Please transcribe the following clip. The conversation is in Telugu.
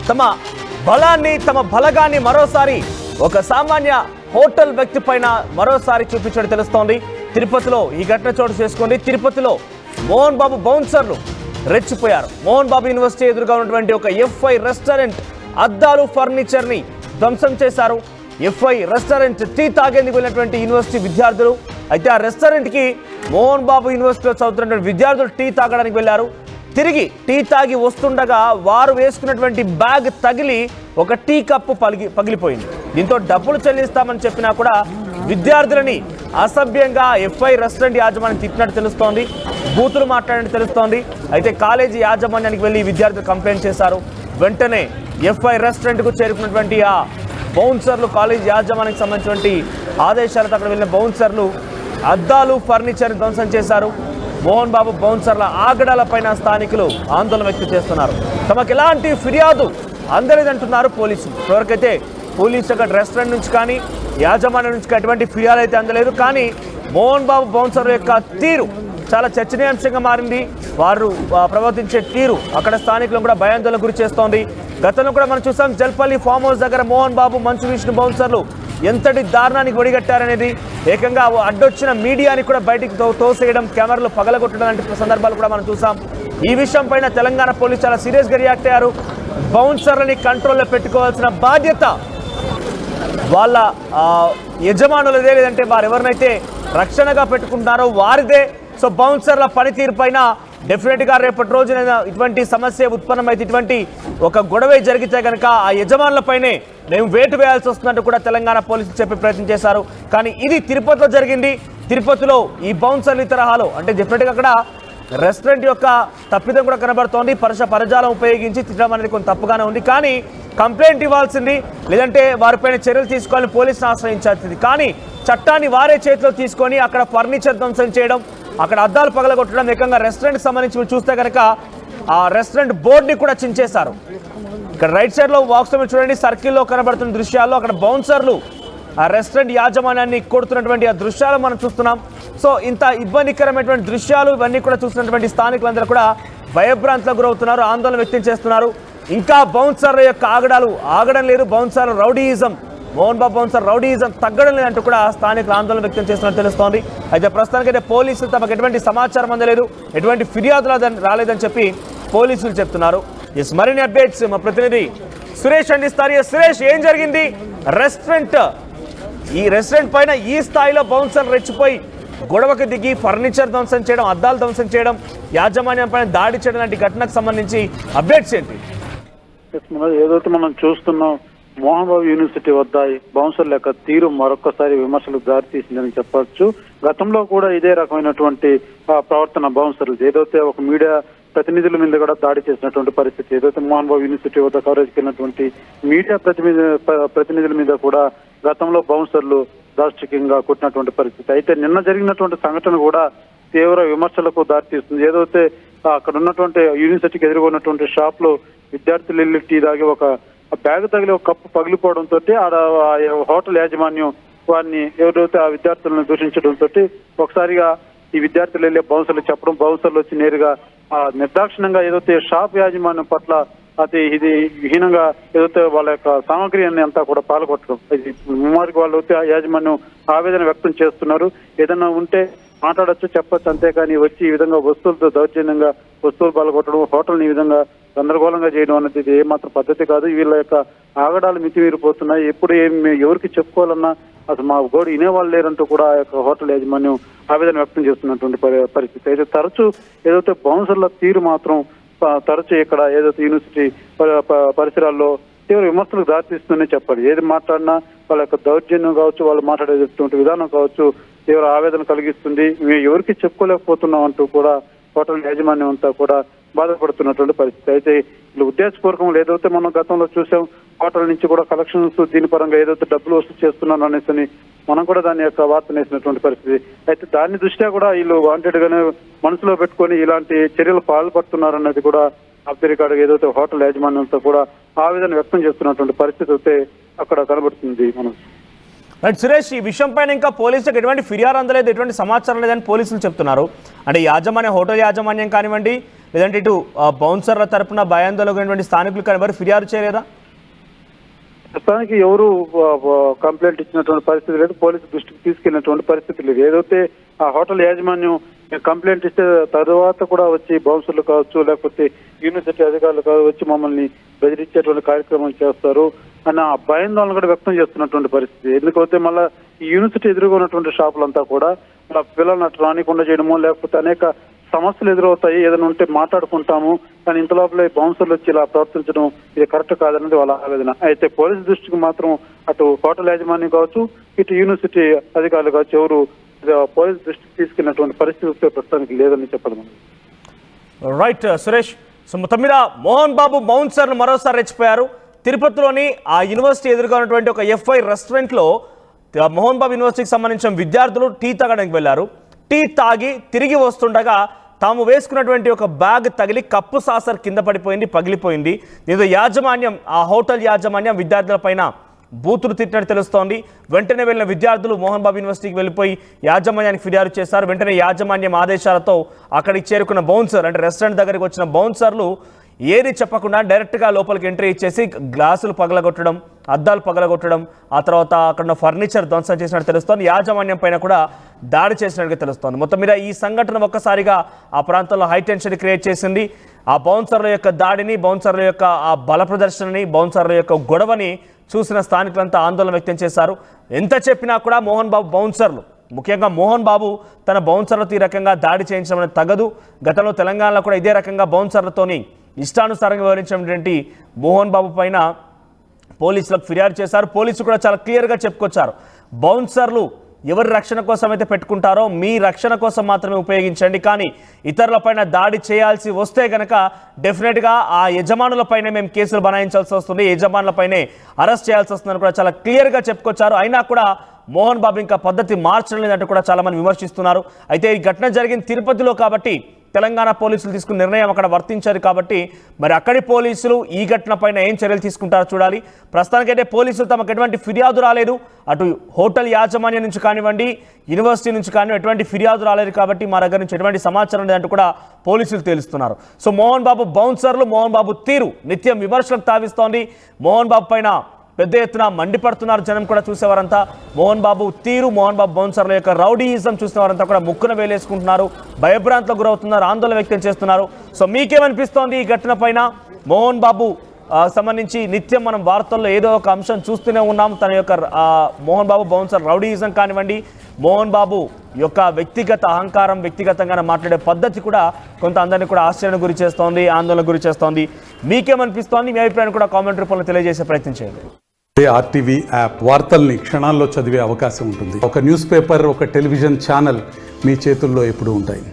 తమ బలాన్ని తమ బలగాన్ని మరోసారి ఒక సామాన్య హోటల్ వ్యక్తి పైన మరోసారి చూపించడం తెలుస్తోంది. తిరుపతిలో ఈ ఘటన చోటు చేసుకుంది. తిరుపతిలో మోహన్ బాబు బౌన్సర్లు రెచ్చిపోయారు. మోహన్ బాబు యూనివర్సిటీ ఎదురుగా ఉన్నటువంటి ఒక ఎఫ్ఐ రెస్టారెంట్ అద్దాలు ఫర్నిచర్ ని ధ్వంసం చేశారు. ఎఫ్ఐ రెస్టారెంట్ టీ తాగేందుకు వెళ్ళినటువంటి యూనివర్సిటీ విద్యార్థులు, అయితే ఆ రెస్టారెంట్ కి మోహన్ బాబు యూనివర్సిటీలో చదువుతున్నటువంటి విద్యార్థులు టీ తాగడానికి వెళ్ళారు. తిరిగి టీ తాగి వస్తుండగా వారు వేసుకున్నటువంటి బ్యాగ్ తగిలి ఒక టీ కప్పు పగిలిపోయింది. దీంతో డబ్బులు చెల్లిస్తామని చెప్పినా కూడా విద్యార్థులని అసభ్యంగా ఎఫ్ఐ రెస్టారెంట్ యాజమాన్యం తిట్టినట్టు తెలుస్తోంది. బూతులు మాట్లాడినట్టు తెలుస్తోంది. అయితే కాలేజీ యాజమాన్యానికి వెళ్ళి విద్యార్థులు కంప్లైంట్ చేశారు. వెంటనే ఎఫ్ఐ రెస్టారెంట్కు చేరుకున్నటువంటి ఆ బౌన్సర్లు, కాలేజీ యాజమాన్యానికి సంబంధించినటువంటి ఆదేశాలతో అక్కడ వెళ్ళిన బౌన్సర్లు అద్దాలు ఫర్నిచర్ ధ్వంసం చేశారు. మోహన్ బాబు బౌన్సర్ల ఆగడాలపైన స్థానికులు ఆందోళన వ్యక్తం చేస్తున్నారు. తమకు ఎలాంటి ఫిర్యాదు అందలేదంటున్నారు పోలీసులు. ఇప్పటివరకైతే పోలీసు అక్కడ రెస్టారెంట్ నుంచి కానీ యాజమాన్యం నుంచి ఎటువంటి ఫిర్యాదు అయితే అందలేదు. కానీ మోహన్ బాబు బౌన్సర్ యొక్క తీరు చాలా చర్చనీయాంశంగా మారింది. వారు ప్రవర్తించే తీరు అక్కడ స్థానికులను కూడా భయాందోళనకు గురి చేస్తోంది. గతంలో కూడా మనం చూసాం, జల్పల్లి ఫామ్ హౌస్ దగ్గర మోహన్ బాబు, మంచు విష్ణు బౌన్సర్లు ఎంతటి దారుణానికి ఒడిగట్టారనేది, ఏకంగా అడ్డొచ్చిన మీడియాని కూడా బయటికి తోసేయడం, కెమెరాలు పగలగొట్టడం లాంటి సందర్భాలు కూడా మనం చూసాం. ఈ విషయం పైన తెలంగాణ పోలీసు చాలా సీరియస్గా రియాక్ట్ అయ్యారు. బౌన్సర్లని కంట్రోల్లో పెట్టుకోవాల్సిన బాధ్యత వాళ్ళ యజమానులదే, లేదంటే వారు ఎవరినైతే రక్షణగా పెట్టుకుంటున్నారో వారిదే. సో బౌన్సర్ల పనితీరు పైన డెఫినెట్గా రేపటి రోజున ఇటువంటి సమస్య ఉత్పన్నమైతే, ఇటువంటి ఒక గొడవ జరిగితే కనుక ఆ యజమానులపైనే మేము వేటు వేయాల్సి వస్తున్నట్టు కూడా తెలంగాణ పోలీసులు చెప్పే ప్రయత్నం చేశారు. కానీ ఇది తిరుపతిలో జరిగింది. తిరుపతిలో ఈ బౌన్సర్లు తరహాలో అంటే డెఫినెట్గా అక్కడ రెస్టారెంట్ యొక్క తప్పిదం కూడా కనబడుతోంది. పరజాలం ఉపయోగించి తిట్టడం అనేది కొంత తప్పుగానే ఉంది. కానీ కంప్లైంట్ ఇవ్వాల్సింది, లేదంటే వారిపైన చర్యలు తీసుకోవాలని పోలీసును ఆశ్రయించాల్సింది. కానీ చట్టాన్ని వారే చేతిలో తీసుకొని అక్కడ ఫర్నిచర్ ధ్వంసం చేయడం, అక్కడ అద్దాలు పగలగొట్టడం, ఏకంగా రెస్టారెంట్కి సంబంధించి చూస్తే కనుక ఆ రెస్టారెంట్ బోర్డుని కూడా చించేశారు. ఇక్కడ రైట్ సైడ్లో బాక్స్ చూడండి, సర్కిల్లో కనబడుతున్న దృశ్యాల్లో అక్కడ బౌన్సర్లు ఆ రెస్టారెంట్ యాజమాన్యాన్ని కొడుతున్నటువంటి ఆ దృశ్యాలు మనం చూస్తున్నాం. సో ఇంత ఇబ్బందికరమైనటువంటి దృశ్యాలు ఇవన్నీ కూడా చూస్తున్నటువంటి స్థానికులందరూ కూడా భయభ్రాంతులకు గురవుతున్నారు, ఆందోళన వ్యక్తం చేస్తున్నారు. ఇంకా బౌన్సర్ల యొక్క ఆగడం లేదు. బౌన్సర్ల rowdyism, Mohan Babu bouncer rowdyism తగ్గడం లేదంటూ కూడా స్థానికులు ఆందోళన వ్యక్తం చేస్తున్నట్టు తెలుస్తోంది. అయితే ప్రస్తుతానికైతే పోలీసులు తమకు ఎటువంటి సమాచారం అందలేదు, ఎటువంటి ఫిర్యాదులు రాలేదని చెప్పి పోలీసులు చెప్తున్నారు. మరిన్ని అప్డేట్స్ మా ప్రతినిధి సురేష్ అందిస్తారు. సురేష్, ఏం జరిగింది? ఈ రెస్టారెంట్ పైన ఈ స్థాయిలో బౌన్సర్ రెచ్చిపోయి గొడవకు దిగి ఫర్నిచర్ ధ్వంసం చేయడం, అద్దాలు ధ్వంసం చేయడం, యాజమాన్యం పైన దాడి చేయడం లాంటి ఘటనకు సంబంధించి అప్డేట్స్ ఏంటి? ఏదైతే మనం చూస్తున్నాం, మోహన్ బాబు యూనివర్సిటీ వద్ద బౌన్సర్ యొక్క తీరు మరొకసారి విమర్శలకు దారితీసిందని చెప్పొచ్చు. గతంలో కూడా ఇదే రకమైనటువంటి ప్రవర్తన బౌన్సర్లు, ఏదైతే ఒక మీడియా ప్రతినిధుల మీద కూడా దాడి చేసినటువంటి పరిస్థితి, ఏదైతే మోహన్ బాబు యూనివర్సిటీ వద్ద కవరేజ్కి వెళ్ళినటువంటి మీడియా ప్రతినిధుల మీద కూడా గతంలో బౌన్సర్లు దాష్టికంగా కొట్టినటువంటి పరిస్థితి. అయితే నిన్న జరిగినటువంటి సంఘటన కూడా తీవ్ర విమర్శలకు దారితీస్తుంది. ఏదైతే అక్కడ ఉన్నటువంటి యూనివర్సిటీకి ఎదురుకున్నటువంటి షాప్ లో విద్యార్థులు వెళ్ళి టీ తాగి ఒక బ్యాగ్ తగిలి ఒక కప్పు పగిలిపోవడంతో హోటల్ యాజమాన్యం వారిని ఎవరైతే ఆ విద్యార్థులను దూషించడంతో ఒకసారిగా ఈ విద్యార్థులు వెళ్ళే బౌన్సర్లు చెప్పడం, బౌన్సర్లు వచ్చి నేరుగా నిర్దాక్షిణంగా ఏదైతే షాప్ యాజమాన్యం పట్ల ఇది హీనంగా ఏదైతే వాళ్ళ యొక్క సామగ్రి అన్ని అంతా కూడా పాల్గొట్టడం, ఇది ముమ్మారికి వాళ్ళు యాజమాన్యం ఆవేదన వ్యక్తం చేస్తున్నారు. ఏదైనా ఉంటే మాట్లాడచ్చు, చెప్పచ్చు, అంతేకాని వచ్చి ఈ విధంగా వస్తువులతో దౌర్జన్యంగా వస్తువులు పాల్గొట్టడం, హోటల్ని ఈ విధంగా గందరగోళంగా చేయడం అనేది ఇది ఏమాత్రం పద్ధతి కాదు. వీళ్ళ యొక్క ఆగడాలు మితిమీరిపోతున్నాయి. ఎప్పుడు ఎవరికి చెప్పుకోవాలన్నా అసలు మా గోడు వినేవాళ్ళు లేరంటూ కూడా ఆ యొక్క హోటల్ యాజమాన్యం ఆవేదన వ్యక్తం చేస్తున్నటువంటి పరిస్థితి. అయితే తరచూ ఏదైతే బౌన్సర్ల తీరు మాత్రం తరచూ ఇక్కడ ఏదైతే యూనివర్సిటీ పరిసరాల్లో తీవ్ర విమర్శలకు దారితీస్తుందని చెప్పాలి. ఏది మాట్లాడినా వాళ్ళ యొక్క దౌర్జన్యం కావచ్చు, వాళ్ళు మాట్లాడేటువంటి విధానం కావచ్చు తీవ్ర ఆవేదన కలిగిస్తుంది. మేము ఎవరికి చెప్పుకోలేకపోతున్నాం అంటూ కూడా హోటల్ యాజమాన్యం అంతా కూడా బాధపడుతున్నటువంటి పరిస్థితి. అయితే వీళ్ళు ఉద్దేశపూర్వకం ఏదైతే మనం గతంలో చూసాం, హోటల్ నుంచి కూడా కలెక్షన్స్ దీని పరంగా ఏదైతే డబ్బులు వసూలు చేస్తున్నాను అనేసి మనం కూడా దాని యొక్క వార్తను వేసినటువంటి పరిస్థితి. అయితే దాని దృష్ట్యా కూడా వీళ్ళు వాంటెడ్ గానే మనసులో పెట్టుకొని ఇలాంటి చర్యలు పాల్పడుతున్నారన్నది కూడా ఆఫ్ ది రికార్డ్ ఏదైతే హోటల్ యాజమాన్యంతో కూడా ఆవేదన వ్యక్తం చేస్తున్నటువంటి పరిస్థితి అయితే అక్కడ కనబడుతుంది. మనం రైట్ సురేష్, ఈ విషయం పైన ఇంకా పోలీసులకు ఎటువంటి ఫిర్యాదు అందలేదు, ఎటువంటి సమాచారం లేదని పోలీసులు చెప్తున్నారు. అంటే హోటల్ యాజమాన్యం కానివ్వండి, లేదంటే ఇటు బౌన్సర్ల తరపున భయాందోళనటువంటి స్థానికులు కానీ ఎవరు ఫిర్యాదు చేయలేదా? ప్రస్తుతానికి ఎవరు కంప్లైంట్ ఇచ్చినటువంటి పరిస్థితి లేదు, పోలీసు దృష్టికి తీసుకెళ్ళినటువంటి పరిస్థితి లేదు. ఏదైతే ఆ హోటల్ యాజమాన్యం కంప్లైంట్ ఇస్తే తర్వాత కూడా వచ్చి బౌన్సర్లు కావచ్చు, లేకపోతే యూనివర్సిటీ అధికారులు కావచ్చు వచ్చి మమ్మల్ని బెదిరించేటువంటి కార్యక్రమం చేస్తారు అన్న భయాందోళన కూడా వ్యక్తం చేస్తున్నటువంటి పరిస్థితి. ఎందుకంటే మళ్ళీ ఈ యూనివర్సిటీ ఎదురుగా ఉన్నటువంటి షాపులంతా కూడా మళ్ళీ పిల్లల్ని అటు రానికుండా చేయడము, లేకపోతే అనేక సమస్యలు ఎదురవుతాయి, ఏదైనా ఉంటే మాట్లాడుకుంటాము, కానీ ఇంత లోపలే బౌన్సర్లు వచ్చి ఇలా ప్రవర్తించడం ఇది కరెక్ట్ కాదన్నది వాళ్ళ ఆవేదన. అయితే పోలీసు దృష్టికి మాత్రం అటు హోటల్ యాజమాన్యం కావచ్చు, ఇటు యూనివర్సిటీ అధికారులు కావచ్చు ఎవరు పోలీసు దృష్టికి తీసుకెళ్ళినటువంటి పరిస్థితి ప్రస్తుతానికి లేదని చెప్పడం. రైట్ సురేష్. సో మొత్తం మీద మోహన్ బాబు బౌన్సర్లు మరోసారి రెచ్చిపోయారు. తిరుపతిలోని ఆ యూనివర్సిటీ ఎదురుగా ఉన్నటువంటి ఒక ఎఫ్ఐ రెస్టారెంట్లో మోహన్ బాబు యూనివర్సిటీకి సంబంధించిన విద్యార్థులు టీ తాగడానికి వెళ్లారు. టీ తాగి తిరిగి వస్తుండగా తాము వేసుకున్నటువంటి ఒక బ్యాగ్ తగిలి కప్పు సాసర్ కింద పడిపోయింది, పగిలిపోయింది. దీంతో యాజమాన్యం, ఆ హోటల్ యాజమాన్యం విద్యార్థుల పైన బూతులు తిట్టినట్టు తెలుస్తోంది. వెంటనే వెళ్ళిన విద్యార్థులు మోహన్ బాబు యూనివర్సిటీకి వెళ్ళిపోయి యాజమాన్యానికి ఫిర్యాదు చేశారు. వెంటనే యాజమాన్యం ఆదేశాలతో అక్కడికి చేరుకున్న బౌన్సర్, అంటే రెస్టారెంట్ దగ్గరికి వచ్చిన బౌన్సర్లు ఏది చెప్పకుండా డైరెక్ట్గా లోపలికి ఎంట్రీ ఇచ్చేసి గ్లాసులు పగలగొట్టడం, అద్దాలు పగలగొట్టడం, ఆ తర్వాత అక్కడ ఫర్నిచర్ ధ్వంసం చేసినట్టు తెలుస్తోంది. యాజమాన్యం పైన కూడా దాడి చేసినట్టుగా తెలుస్తోంది. మొత్తం మీద ఈ సంఘటన ఒక్కసారిగా ఆ ప్రాంతంలో హై టెన్షన్ క్రియేట్ చేసింది. ఆ బౌన్సర్ల యొక్క దాడిని, బౌన్సర్ల యొక్క ఆ బల ప్రదర్శనని, బౌన్సర్ల యొక్క గొడవని చూసిన స్థానికులంతా ఆందోళన వ్యక్తం చేశారు. ఎంత చెప్పినా కూడా మోహన్ బాబు బౌన్సర్లు, ముఖ్యంగా మోహన్ బాబు తన బౌన్సర్లతో ఈ రకంగా దాడి చేయించడం అనేది తగదు. గతంలో తెలంగాణలో కూడా ఇదే రకంగా బౌన్సర్లతోని ఇష్టానుసారంగా వివరించినటువంటి మోహన్ బాబు పైన పోలీసులకు ఫిర్యాదు చేశారు. పోలీసులు కూడా చాలా క్లియర్గా చెప్పుకొచ్చారు, బౌన్సర్లు ఎవరి రక్షణ కోసం అయితే పెట్టుకుంటారో మీ రక్షణ కోసం మాత్రమే ఉపయోగించండి, కానీ ఇతరులపైన దాడి చేయాల్సి వస్తే కనుక డెఫినెట్గా ఆ యజమానులపైనే మేము కేసులు బనాయించాల్సి వస్తుంది, యజమానులపైనే అరెస్ట్ చేయాల్సి వస్తుందని కూడా చాలా క్లియర్గా చెప్పుకొచ్చారు. అయినా కూడా మోహన్ బాబు ఇంకా పద్ధతి మార్చడం లేదంటూ కూడా చాలామంది విమర్శిస్తున్నారు. అయితే ఈ ఘటన జరిగింది తిరుపతిలో కాబట్టి తెలంగాణ పోలీసులు తీసుకున్న నిర్ణయం అక్కడ వర్తించారు కాబట్టి మరి అక్కడి పోలీసులు ఈ ఘటన పైన ఏం చర్యలు తీసుకుంటారో చూడాలి. ప్రస్తుతానికైతే పోలీసులు తమకు ఎటువంటి ఫిర్యాదు రాలేదు, అటు హోటల్ యాజమాన్యం నుంచి కానివ్వండి, యూనివర్సిటీ నుంచి కానివ్వండి ఎటువంటి ఫిర్యాదు రాలేదు కాబట్టి మా దగ్గర నుంచి ఎటువంటి సమాచారం లేదంటూ కూడా పోలీసులు తేలుస్తున్నారు. సో మోహన్ బాబు బౌన్సర్లు, మోహన్ బాబు తీరు నిత్యం విమర్శలకు తావిస్తోంది. మోహన్ బాబు పైన పెద్ద ఎత్తున మండిపడుతున్నారు జనం కూడా. చూసేవారంతా మోహన్ బాబు తీరు, మోహన్ బాబు బౌన్సర్ల యొక్క రౌడీయిజం చూసిన వారంతా కూడా ముక్కున వేలేసుకుంటున్నారు, భయభ్రాంతులకు గురవుతున్నారు, ఆందోళన వ్యక్తం చేస్తున్నారు. సో మీకేమనిపిస్తోంది ఈ ఘటన పైన? మోహన్ బాబు సంబంధించి నిత్యం మనం వార్తల్లో ఏదో ఒక అంశం చూస్తూనే ఉన్నాం. తన యొక్క మోహన్ బాబు బౌన్సర్ రౌడీయిజం కానివ్వండి, మోహన్ బాబు యొక్క వ్యక్తిగత అహంకారం, వ్యక్తిగతంగా మాట్లాడే పద్ధతి కూడా కొంత అందరినీ కూడా ఆశ్చర్యానికి గురి చేస్తోంది, ఆందోళనకు గురి చేస్తోంది. మీకేమనిపిస్తోంది? మీ అభిప్రాయాన్ని కూడా కామెంట్ రూపంలో తెలియజేసే ప్రయత్నం చేయండి. ఆర్టీవీ యాప్ వార్తల్ని క్షణాల్లో చదివే అవకాశం ఉంటుంది. ఒక న్యూస్ పేపర్, ఒక టెలివిజన్ ఛానల్ మీ చేతుల్లో ఎప్పుడూ ఉంటాయి.